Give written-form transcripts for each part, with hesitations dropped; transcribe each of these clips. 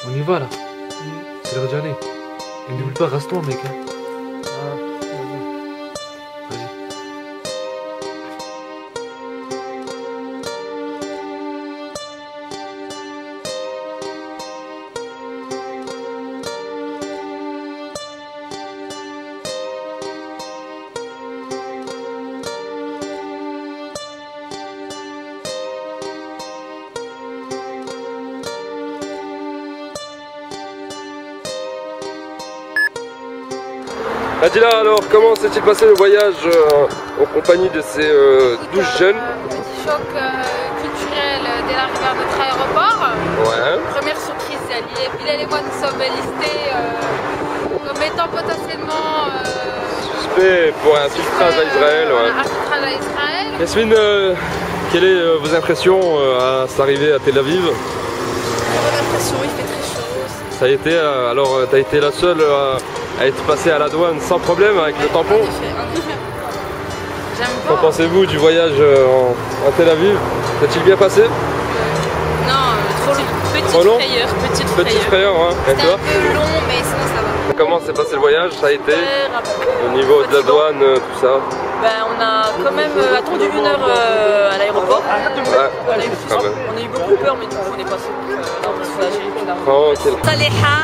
On y va là. C'est l'heure d'y aller. Et n'oublie pas, reste-toi mec. Hein. Ah, Vas-y. Adila, alors comment s'est-il passé le voyage en compagnie de ces 12 jeunes? Petit choc culturel dès l'arrivée à notre aéroport. Ouais. Première surprise, Bilal et moi nous sommes listés comme étant potentiellement Suspect pour un filtrage à Israël. Ouais. un filtrage à Israël. Yasmine, quelles sont vos impressions à cette arrivée à Tel Aviv? Bonne impression, il fait très chaud. Ça a été, alors tu as été la seule à être passée à la douane sans problème avec le tampon? En effet. J'aime Qu'en pas. pensez-vous du voyage à Tel Aviv? Ça-t-il bien passé? Non, trop long. Trop long? Petite Petite frayeur, hein. Et C'était toi? un peu long, mais sinon ça va. Comment s'est passé le voyage? Ça a été Très rapide. au niveau de la douane, tout ça? Ben, on a quand même attendu 1 heure à l'aéroport. Ouais, quand même. On a eu beaucoup peur, mais du coup on est passé. Là, on est soulagé. Tranquille. Saleha,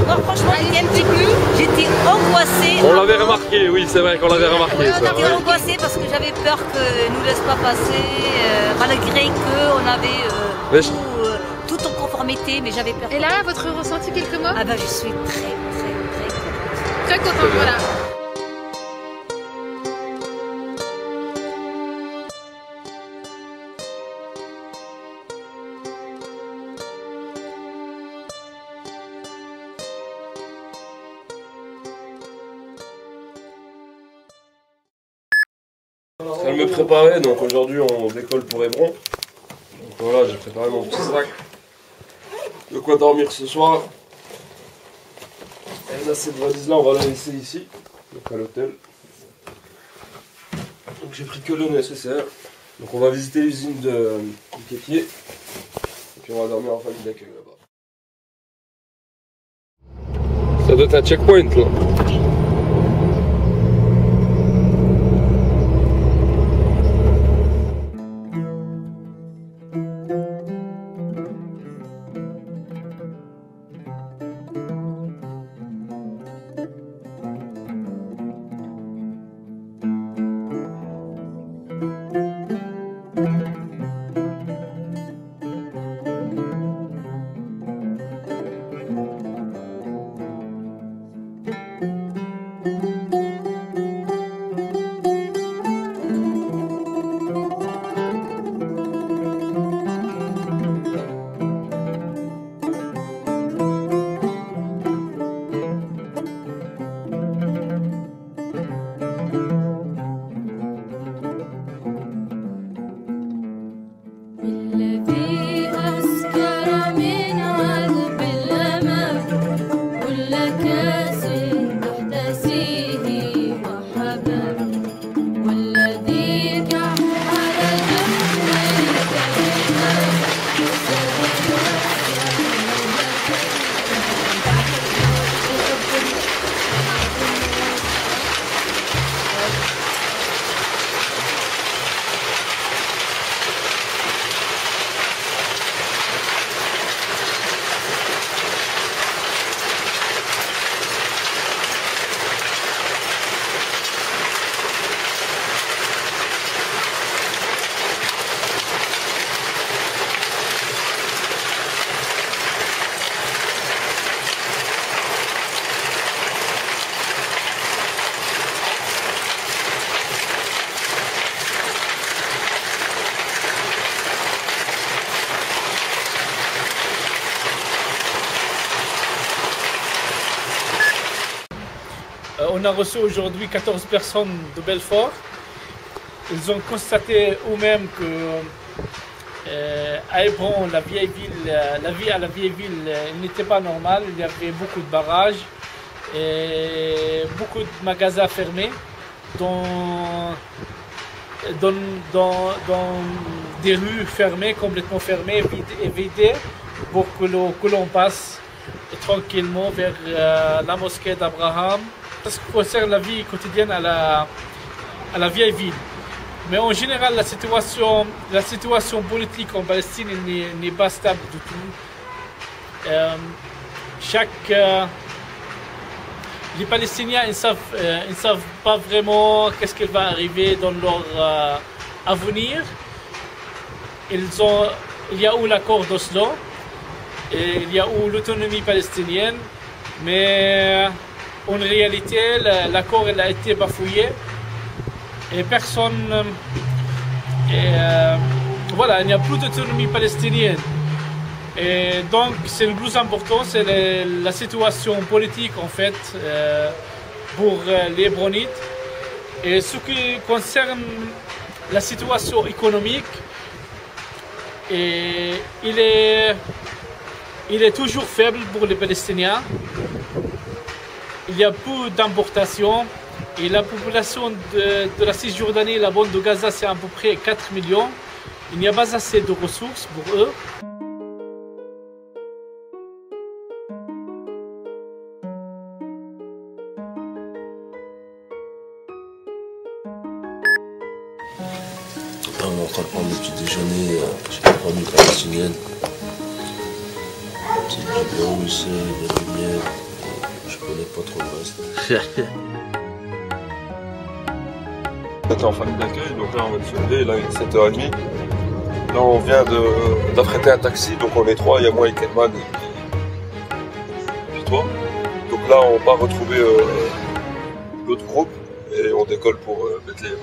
moi franchement j'étais un petit peu, j'étais angoissée. On l'avait remarqué, oui, c'est vrai qu'on l'avait remarqué. Ça. J'étais angoissée parce que j'avais peur qu'ils ne nous laissent pas passer, malgré qu'on avait Mais tout en conformité, mais j'avais peur. Et là, votre ressenti quelques mots? Ah bah je suis très contente. Très contente, voilà. Je vais me préparer, donc aujourd'hui on décolle pour Hébron. Donc voilà, j'ai préparé mon petit sac. De quoi dormir ce soir. Et là, cette valise là, on va la laisser ici, donc à l'hôtel. Donc j'ai pris que le nécessaire. Donc on va visiter l'usine de Képier. Et puis on va dormir en famille d'accueil là-bas. Ça doit être un checkpoint là. On a reçu aujourd'hui 14 personnes de Belfort. Ils ont constaté eux-mêmes que à Hébron, la vieille ville, la vie à la vieille ville n'était pas normale. Il y avait beaucoup de barrages et beaucoup de magasins fermés dans des rues fermées, complètement fermées et vidées. pour que l'on passe tranquillement vers la mosquée d'Abraham. Ça ce qui concerne la vie quotidienne à la vieille ville. Mais en général, la situation politique en Palestine n'est pas stable du tout. Les Palestiniens ne savent pas vraiment qu'est-ce qui va arriver dans leur avenir. Il y a eu l'accord d'Oslo, et il y a eu l'autonomie palestinienne, mais en réalité, l'accord a été bafouillé et personne. Voilà, il n'y a plus d'autonomie palestinienne. Et donc, c'est le plus important, c'est la situation politique en fait pour les Hébronites. Et ce qui concerne la situation économique, il est toujours faible pour les Palestiniens. Il y a peu d'importations et la population de la Cisjordanie et la bande de Gaza, c'est à peu près 4 millions. Il n'y a pas assez de ressources pour eux. Là, on est en train de prendre le petit déjeuner chez la famille palestinienne. C'est du beurre moussé, de la lumière. Je connais pas trop le reste. On était en famille d'accueil, donc là on va se lever, là il est 7h30. Là on vient d'affréter un taxi, donc on est trois, il y a moi et Kelman et puis toi. Donc là on va retrouver l'autre groupe et on décolle pour Bethléem.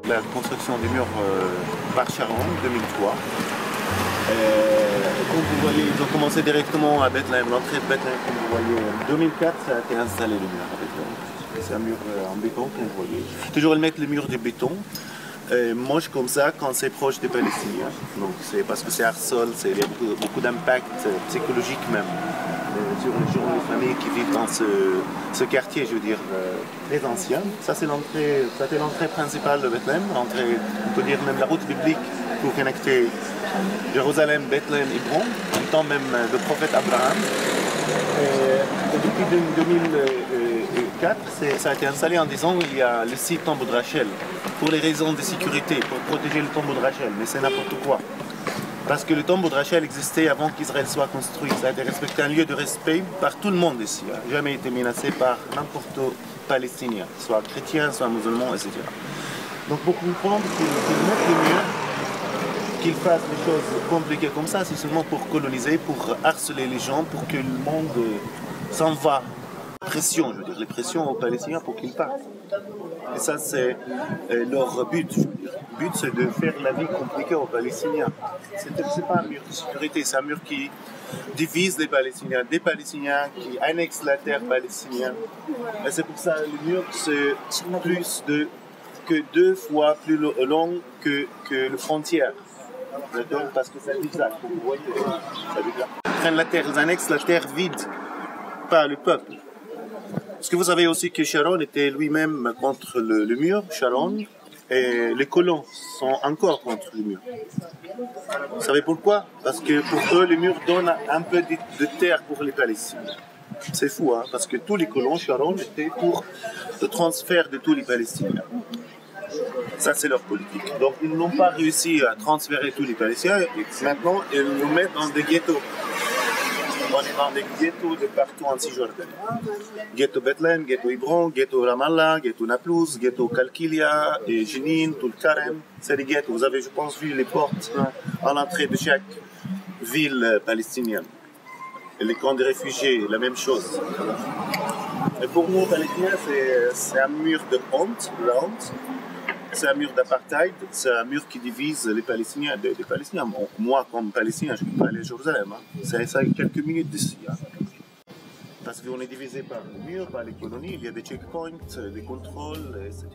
La construction des murs par Sharon, 2003. Comme vous voyez, ils ont commencé directement à Bethléem, l'entrée de Bethléem, comme vous voyez. En 2004, ça a été installé le mur à Bethléem. C'est un mur en béton, comme vous voyez. Toujours ils mettent le mur de béton, moche comme ça, quand c'est proche des Palestiniens. Donc c'est parce que c'est hors sol, il y a beaucoup d'impact psychologique même. Sur les gens, les familles qui vivent dans ce quartier, je veux dire, très ancien. Ça, c'est l'entrée principale de Bethléem, l'entrée, on peut dire même la route biblique pour connecter Jérusalem, Bethléem, Hébron, du temps même du prophète Abraham. Et depuis 2004, ça a été installé en disant qu'il y a le site tombeau de Rachel, pour les raisons de sécurité, pour protéger le tombeau de Rachel, mais c'est n'importe quoi. Parce que le tombeau de Rachel existait avant qu'Israël soit construit. Ça a été respecté, un lieu de respect par tout le monde ici. Il n'a jamais été menacé par n'importe quel Palestinien, soit chrétien, soit musulman, etc. Donc pour comprendre qu'ils mettent les murs, qu'ils fassent des choses compliquées comme ça, c'est seulement pour coloniser, pour harceler les gens, pour que le monde s'en va. Pression, je veux dire, les pressions aux Palestiniens pour qu'ils partent. Et ça, c'est leur but. Le but, c'est de faire la vie compliquée aux Palestiniens. C'est pas un mur de sécurité, c'est un mur qui divise les Palestiniens, des Palestiniens qui annexent la terre palestinienne. Et c'est pour ça que le mur, c'est que 2 fois plus long que la frontière. D'accord? Parce que ça zigzag, vous voyez, ça zigzag. Ils prennent la terre, ils annexent la terre vide par le peuple. Parce que vous savez aussi que Sharon était lui-même contre le mur, Sharon, et les colons sont encore contre le mur. Vous savez pourquoi? Parce que pour eux, le mur donne un peu de terre pour les Palestiniens. C'est fou, hein? Parce que tous les colons, Sharon, étaient pour le transfert de tous les Palestiniens. Ça, c'est leur politique. Donc, ils n'ont pas réussi à transférer tous les Palestiniens. Et maintenant, ils nous mettent dans des ghettos. On est dans des ghettos de partout en Cisjordanie. Ghetto Bethléem, ghetto Hébron, ghetto Ramallah, ghetto Naplouse, ghetto Kalkilia, et Jenin, tout le Karem. C'est des ghettos. Vous avez, je pense, vu les portes à l'entrée de chaque ville palestinienne. Et les camps de réfugiés, la même chose. Et pour nous, Palestiniens, c'est un mur de honte, la honte. C'est un mur d'apartheid, c'est un mur qui divise les Palestiniens des Palestiniens. Moi, comme Palestinien, je ne peux pas aller à Jérusalem. Hein. C'est quelques minutes d'ici. Hein. Parce qu'on est divisé par le mur, par les colonies, il y a des checkpoints, des contrôles, etc.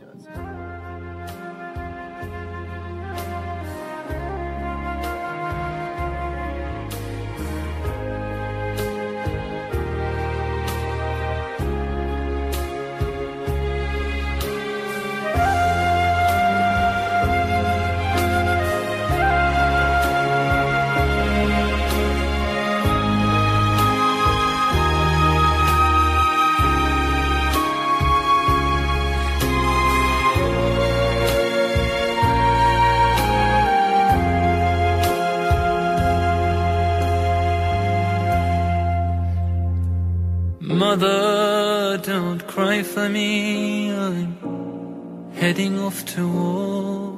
Mother, don't cry for me, I'm heading off to war.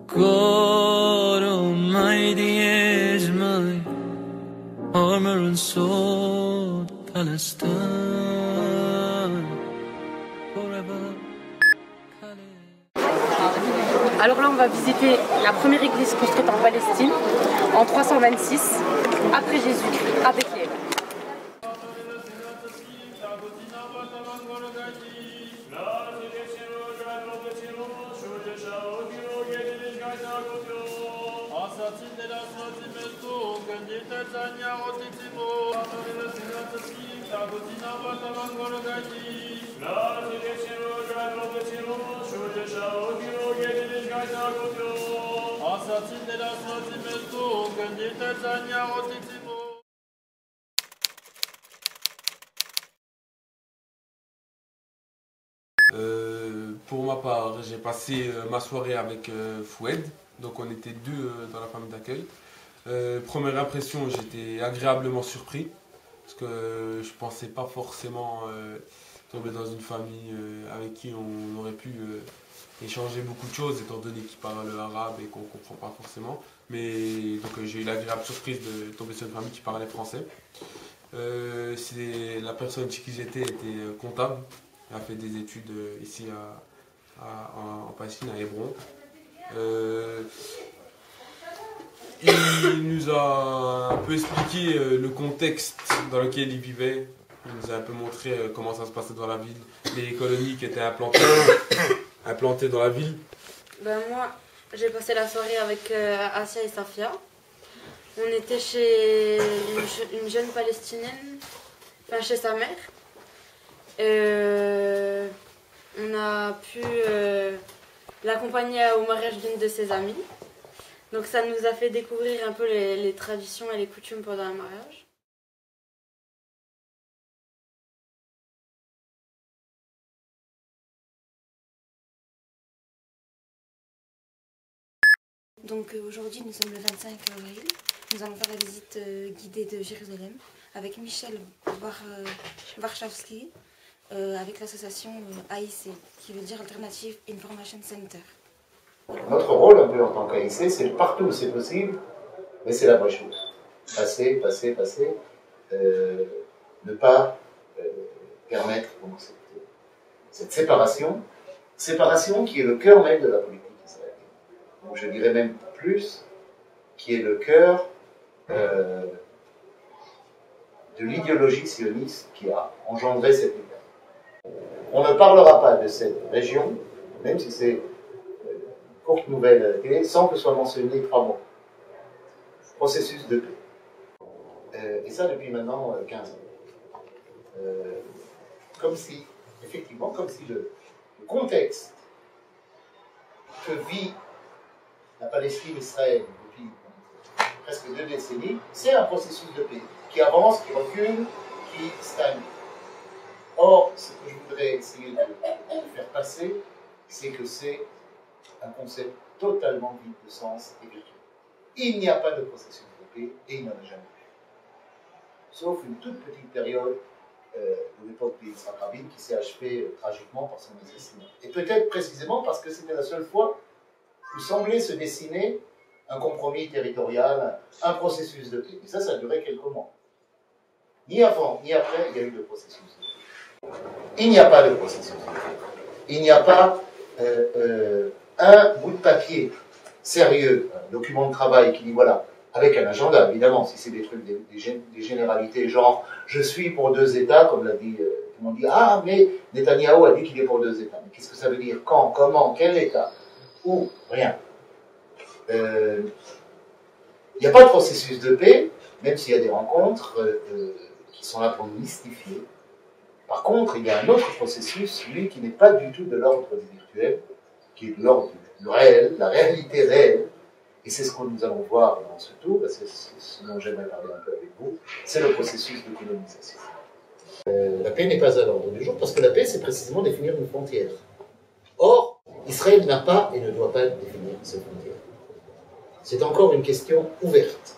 God Almighty is my armor and sword, Palestine, forever, Calais. Alors là, on va visiter la première église construite en Palestine en 326 après Jésus-Christ, à Bethléem. Pour ma part, j'ai passé ma soirée avec Foued, donc on était deux dans la famille d'accueil. Première impression, j'étais agréablement surpris, parce que je pensais pas forcément tomber dans une famille avec qui on aurait pu échanger beaucoup de choses, étant donné qu'ils parlent arabe et qu'on comprend pas forcément. Mais donc j'ai eu l'agréable surprise de tomber sur une famille qui parlait français. La personne chez qui j'étais était comptable. Elle a fait des études ici en Palestine, à Hébron. Il nous a un peu expliqué le contexte dans lequel il vivait. Il nous a un peu montré comment ça se passait dans la ville, les colonies qui étaient implantées dans la ville. Ben moi, j'ai passé la soirée avec Asia et Safia. On était chez une jeune Palestinienne, enfin chez sa mère. On a pu l'accompagner au mariage d'une de ses amies. Donc ça nous a fait découvrir un peu les traditions et les coutumes pendant un mariage. Donc aujourd'hui nous sommes le 25 avril. Nous allons faire la visite guidée de Jérusalem avec Michel Warszawski. Avec l'association AIC, qui veut dire Alternative Information Center. Notre rôle, un peu en tant qu'AIC, c'est partout où c'est possible, mais c'est la vraie chose. Passer, ne pas permettre donc, cette séparation qui est le cœur même de la politique israélienne. Donc je dirais même plus, qui est le cœur de l'idéologie sioniste qui a engendré cette époque. On ne parlera pas de cette région, même si c'est une courte nouvelle à la télé, sans que soient mentionnés 3 mots. Processus de paix. Et ça depuis maintenant 15 ans. Comme si le contexte que vit la Palestine-Israël depuis presque 2 décennies, c'est un processus de paix qui avance, qui recule, qui stagne. Or, ce que je voudrais essayer de faire passer, c'est que c'est un concept totalement vide de sens et virtuel. Il n'y a pas de processus de paix et il n'y en a jamais eu. Sauf une toute petite période de l'époque de Yitzhak Rabin qui s'est achevée tragiquement par son assassinat. Et peut-être précisément parce que c'était la seule fois où semblait se dessiner un compromis territorial, un processus de paix. Et ça a duré quelques mois. Ni avant, ni après, il y a eu de processus de paix. Il n'y a pas de processus. Il n'y a pas un bout de papier sérieux, un document de travail qui dit voilà, avec un agenda, évidemment, si c'est des trucs, des généralités, genre je suis pour 2 États, comme l'a dit, tout le monde dit, ah mais Netanyahou a dit qu'il est pour 2 États. Mais qu'est-ce que ça veut dire? Quand? Comment? Quel État? Où? Rien. Il n'y a pas de processus de paix, même s'il y a des rencontres qui sont là pour mystifier. Par contre, il y a un autre processus, lui, qui n'est pas du tout de l'ordre du virtuel, qui est de l'ordre du réel, la réalité réelle. Et c'est ce que nous allons voir dans ce tour, c'est ce dont j'aimerais parler un peu avec vous, c'est le processus de colonisation. La paix n'est pas à l'ordre du jour, parce que la paix, c'est précisément définir une frontière. Or, Israël n'a pas et ne doit pas définir cette frontière. C'est encore une question ouverte.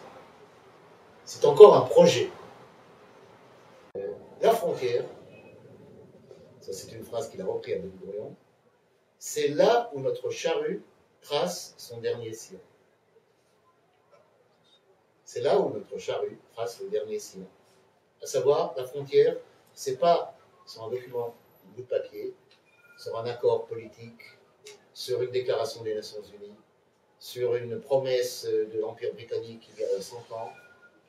C'est encore un projet. La frontière, ça c'est une phrase qu'il a repris à Ben Gurion, c'est là où notre charrue trace son dernier sillon. C'est là où notre charrue trace le dernier sillon. À savoir, la frontière, c'est pas sur un document, un bout de papier, sur un accord politique, sur une déclaration des Nations Unies, sur une promesse de l'Empire britannique il y a 100 ans,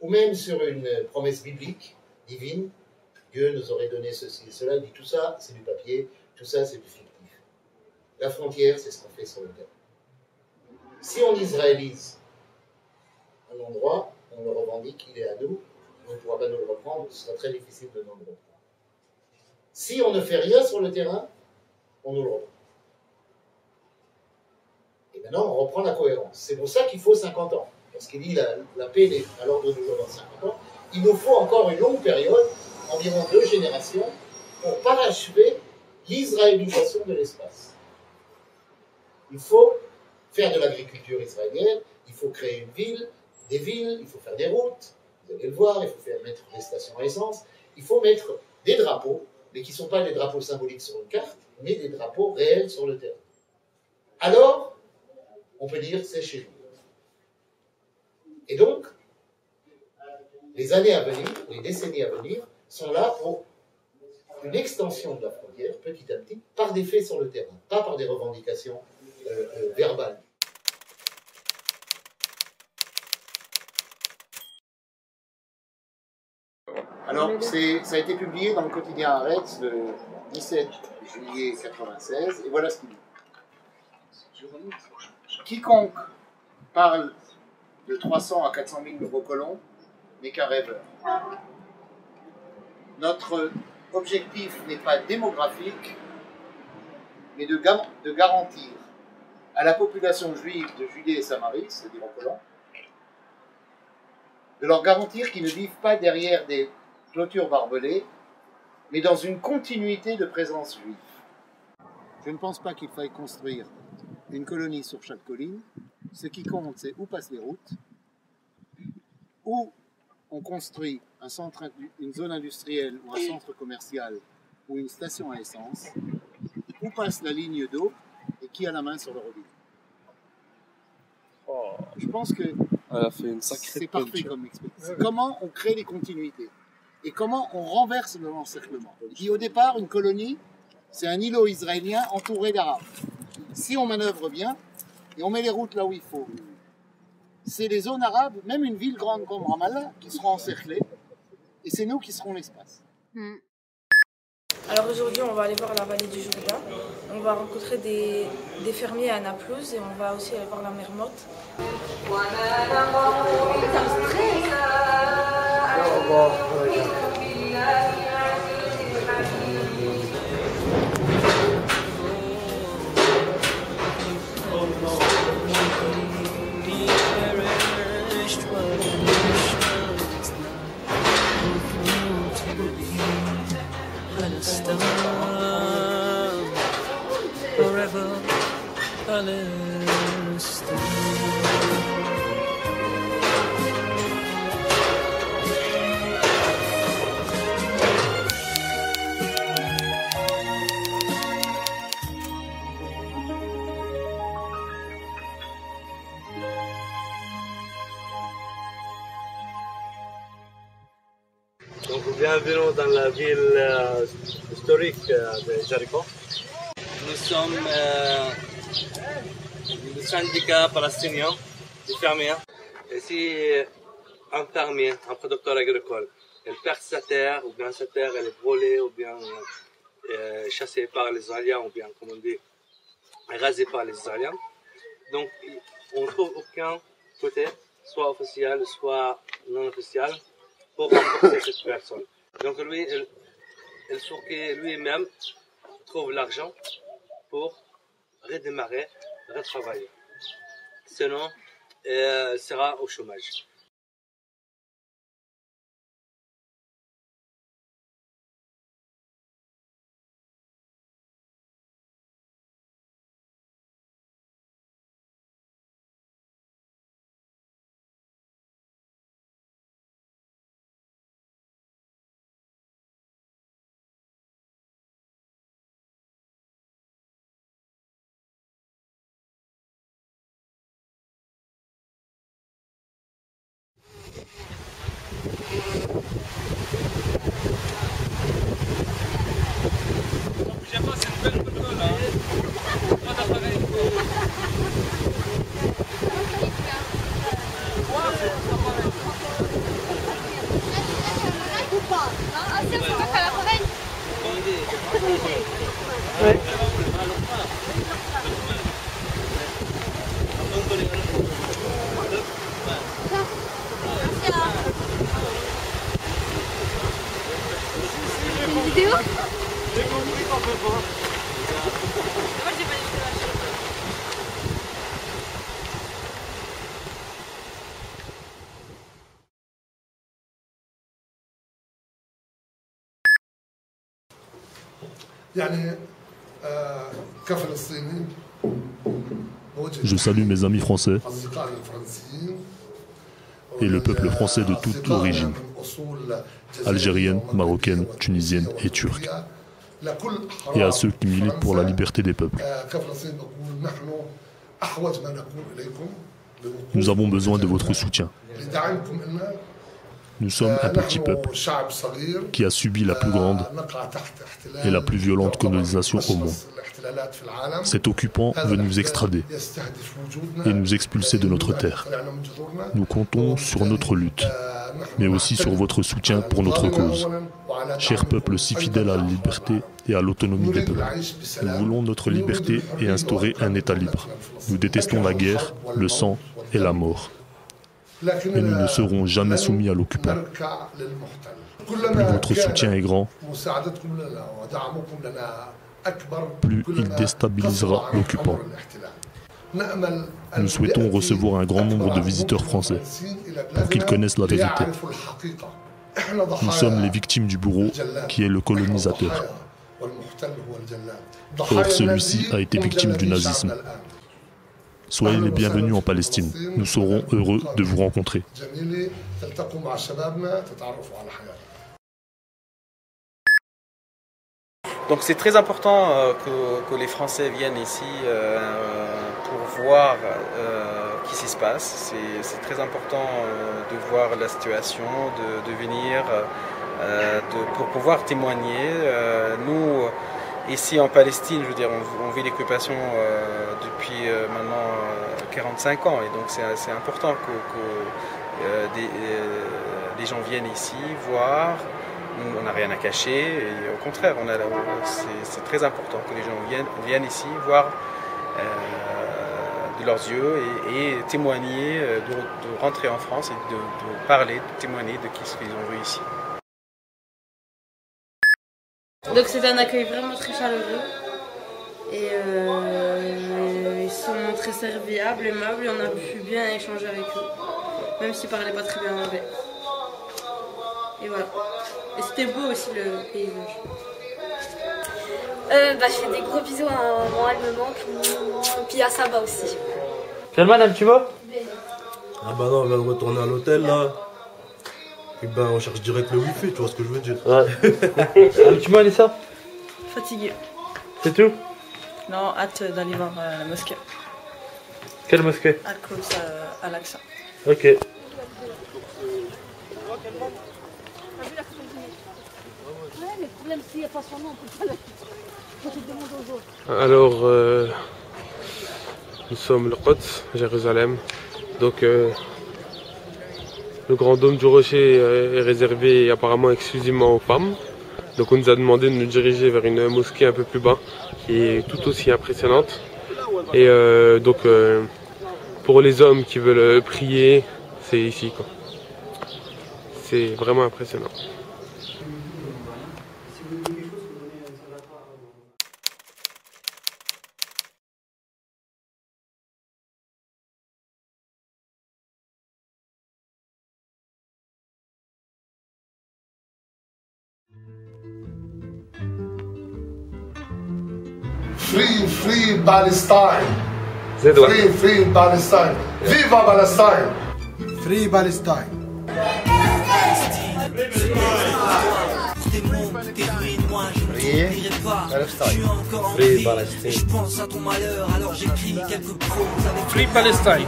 ou même sur une promesse biblique, divine, Dieu nous aurait donné ceci et cela, il dit tout ça, c'est du papier, tout ça, c'est du fictif. La frontière, c'est ce qu'on fait sur le terrain. Si on israélise un endroit, on le revendique, il est à nous, on ne pourra pas nous le reprendre, ce sera très difficile de nous le reprendre. Si on ne fait rien sur le terrain, on nous le reprend. Et maintenant, on reprend la cohérence. C'est pour ça qu'il faut 50 ans. Parce qu'il dit la paix est à l'ordre du jour dans 50 ans. Il nous faut encore une longue période, environ 2 générations, pour parachever l'israélisation de l'espace. Il faut faire de l'agriculture israélienne, il faut créer une ville, des villes, il faut faire des routes, vous allez le voir, il faut mettre des stations à essence, il faut mettre des drapeaux, mais qui ne sont pas des drapeaux symboliques sur une carte, mais des drapeaux réels sur le terrain. Alors, on peut dire c'est chez nous. Et donc, les années à venir, les décennies à venir, sont là pour une extension de la frontière, petit à petit, par des faits sur le terrain, pas par des revendications verbales. Alors, ça a été publié dans le quotidien Haaretz le 17 juillet 1996, et voilà ce qu'il dit. Quiconque parle de 300 à 400 000 nouveaux colons n'est qu'un rêveur. Notre objectif n'est pas démographique, mais de garantir à la population juive de Judée et Samarie, c'est-à-dire aux colons, de leur garantir qu'ils ne vivent pas derrière des clôtures barbelées, mais dans une continuité de présence juive. Je ne pense pas qu'il faille construire une colonie sur chaque colline. Ce qui compte, c'est où passent les routes, où on construit un centre, une zone industrielle ou un centre commercial ou une station à essence, où passe la ligne d'eau et qui a la main sur le robinet. Je pense que c'est parfait comme explication. Comment on crée des continuités et comment on renverse l'encerclement. Au départ, une colonie, c'est un îlot israélien entouré d'Arabes. Si on manœuvre bien et on met les routes là où il faut, c'est les zones arabes, même une ville grande comme Ramallah, qui seront encerclées, et c'est nous qui serons l'espace. Alors aujourd'hui, on va aller voir la vallée du Jourdain. On va rencontrer des fermiers à Naplouse et on va aussi aller voir la mer Morte. Forever Palestine. Donc bienvenue dans la ville historique de Jéricho. Nous sommes le syndicat palestinien des fermiers. Et si un fermier, un producteur agricole, il perd sa terre, ou bien sa terre elle est brûlée, ou bien chassée par les aliens, ou bien, comme on dit, rasée par les aliens. Donc, on ne trouve aucun côté, soit officiel, soit non officiel, pour rembourser cette personne. Donc, lui, il faut que lui-même trouve l'argent pour redémarrer, retravailler. Sinon, il sera au chômage. Vidéo. Je salue mes amis français et le peuple français de toute origine, algérienne, marocaine, tunisienne et turque, et à ceux qui militent pour la liberté des peuples. Nous avons besoin de votre soutien. Nous sommes un petit peuple qui a subi la plus grande et la plus violente colonisation au monde. Cet occupant veut nous extrader et nous expulser de notre terre. Nous comptons sur notre lutte, mais aussi sur votre soutien pour notre cause. Cher peuple si fidèle à la liberté et à l'autonomie des peuples, nous voulons notre liberté et instaurer un État libre. Nous détestons la guerre, le sang et la mort. Mais nous ne serons jamais soumis à l'occupant. Plus votre soutien est grand, plus il déstabilisera l'occupant. Nous souhaitons recevoir un grand nombre de visiteurs français pour qu'ils connaissent la vérité. Nous sommes les victimes du bourreau qui est le colonisateur. Or, celui-ci a été victime du nazisme. Soyez les bienvenus en Palestine. Nous serons heureux de vous rencontrer. Donc c'est très important que les Français viennent ici pour voir ce qui se passe. C'est très important de voir la situation, de venir pour pouvoir témoigner. Nous, ici en Palestine, je veux dire, on vit l'occupation depuis maintenant 45 ans, et donc c'est important que les gens viennent ici voir. Nous, on n'a rien à cacher, et au contraire, c'est très important que les gens viennent ici voir de leurs yeux et témoigner, de rentrer en France et de parler, de témoigner de ce qu'ils ont vu ici. Donc c'est un accueil vraiment très chaleureux et ils sont très serviables, aimables, et on a pu bien échanger avec eux, même s'ils ne parlaient pas très bien anglais. Et voilà. Et c'était beau aussi le paysage. Je fais des gros bisous à moi, elle me manque, puis à Saba aussi. Madame, tu vas? Ah bah non, on vient de retourner à l'hôtel là. Et ben on cherche direct le wifi, tu vois ce que je veux dire. Ouais. Tu m'as dit ça? Fatigué. C'est tout? Non, hâte d'aller voir la mosquée. Quelle mosquée? Al-Quds à Al-Aqsa. Ok. Alors, nous sommes le Quds, Jérusalem. Donc, Le grand dôme du Rocher est réservé apparemment exclusivement aux femmes. Donc on nous a demandé de nous diriger vers une mosquée un peu plus bas, qui est tout aussi impressionnante. Et donc pour les hommes qui veulent prier, c'est ici, quoi. C'est vraiment impressionnant. Free Palestine. Zedouard. Free Palestine. Viva Palestine. Free Palestine. Free Palestine. Je pense à ton malheur, alors j'écris quelques proses avec Free Palestine.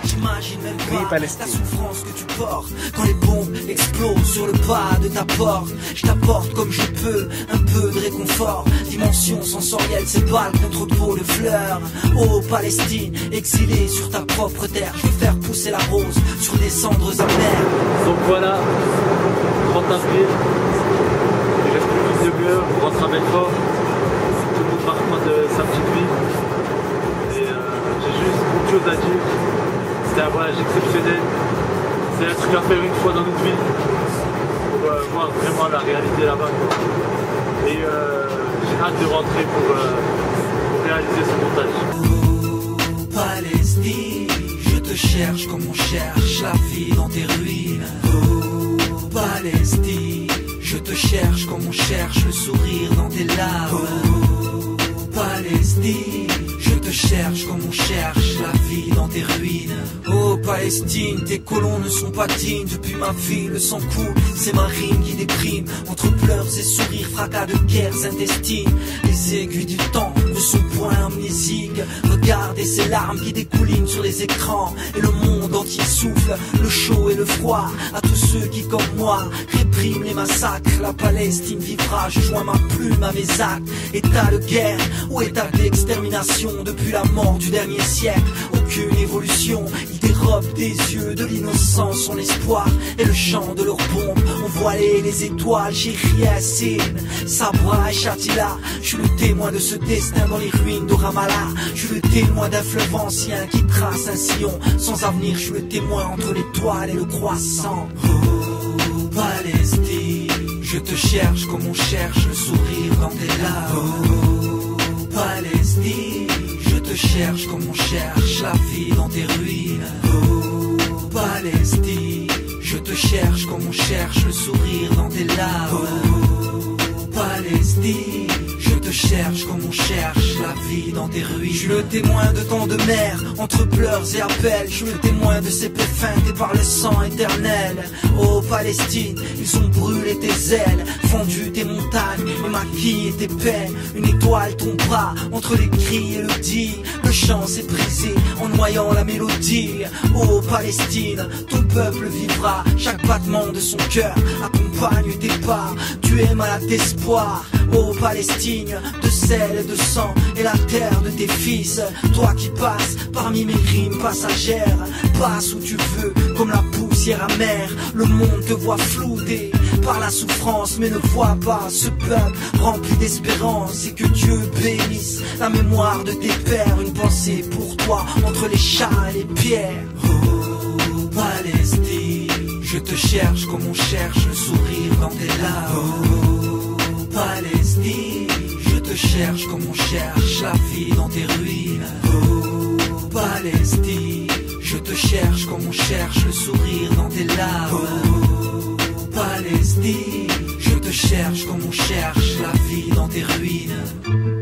J'imagine même pas la souffrance que tu portes quand les bombes explosent sur le pas de ta porte. Je t'apporte comme je peux un peu de réconfort. Dimension sensorielle, c'est balles contre peau de fleurs. Oh Palestine, exilée sur ta propre terre, je vais faire pousser la rose sur des cendres amères. Donc voilà, 30 avril, il reste plus de mieux, on rentre à Belfort. Tout le monde parle de sa petite vie. Et j'ai juste beaucoup de choses à dire. C'est un voyage exceptionnel. C'est un truc à faire une fois dans notre vie pour voir vraiment la réalité là-bas. Et j'ai hâte de rentrer pour réaliser ce montage. Palestine, je te cherche comme on cherche la vie dans tes ruines. Oh, Palestine, je te cherche comme on cherche le sourire dans tes larmes. Oh, Palestine, je te cherche comme on cherche la vie dans tes ruines. Oh Palestine, tes colons ne sont pas dignes. Depuis ma vie, le sang coule, c'est ma rime qui déprime. Entre pleurs et sourires, fracas de guerres intestines. Les aiguilles du temps ne sont point amnésiques. Regardez ces larmes qui découlinent sur les écrans. Et le monde entier souffle, le chaud et le froid. À tous ceux qui, comme moi, répriment les massacres. La Palestine vivra, je joins ma plume à mes actes. État de guerre ou état d'extermination. Depuis la mort du dernier siècle, aucune évolution. Ils dérobent des yeux de l'innocence son espoir. Et le chant de leurs bombes ont voilé les étoiles. Chérie Yassine, Sabra et Shatila. Je suis le témoin de ce destin dans les ruines de Ramallah. Je suis le témoin d'un fleuve ancien qui trace un sillon sans avenir. Je suis le témoin entre l'étoile et le croissant. Oh Palestine, je te cherche comme on cherche le sourire dans tes larmes. Oh Palestine, je te cherche comme on cherche la vie dans tes ruines. Oh Palestine, je te cherche comme on cherche le sourire dans tes larmes. Oh Palestine, je te cherche comme on cherche la vie dans tes ruines. Je suis le témoin de tant de mers, entre pleurs et appels. Je suis le témoin de ces plaies feintées par le sang éternel. Oh Palestine, ils ont brûlé tes ailes, fendu tes montagnes et maquillé tes peines. Une étoile tombera entre les cris et le dit. Le chant s'est brisé en noyant la mélodie. Oh Palestine, ton peuple vivra. Chaque battement de son cœur accompagne tes pas. Tu es malade d'espoir. Oh Palestine, de sel et de sang et la terre de tes fils. Toi qui passes parmi mes rimes passagères, passe où tu veux comme la poussière amère. Le monde te voit flouté par la souffrance, mais ne voit pas ce peuple rempli d'espérance. Et que Dieu bénisse la mémoire de tes pères. Une pensée pour toi entre les chats et les pierres. Oh Palestine, je te cherche comme on cherche le sourire dans tes larmes. Oh Palestine, je te cherche comme on cherche la vie dans tes ruines. Oh Palestine, je te cherche comme on cherche le sourire dans tes larmes. Oh Palestine, je te cherche comme on cherche la vie dans tes ruines.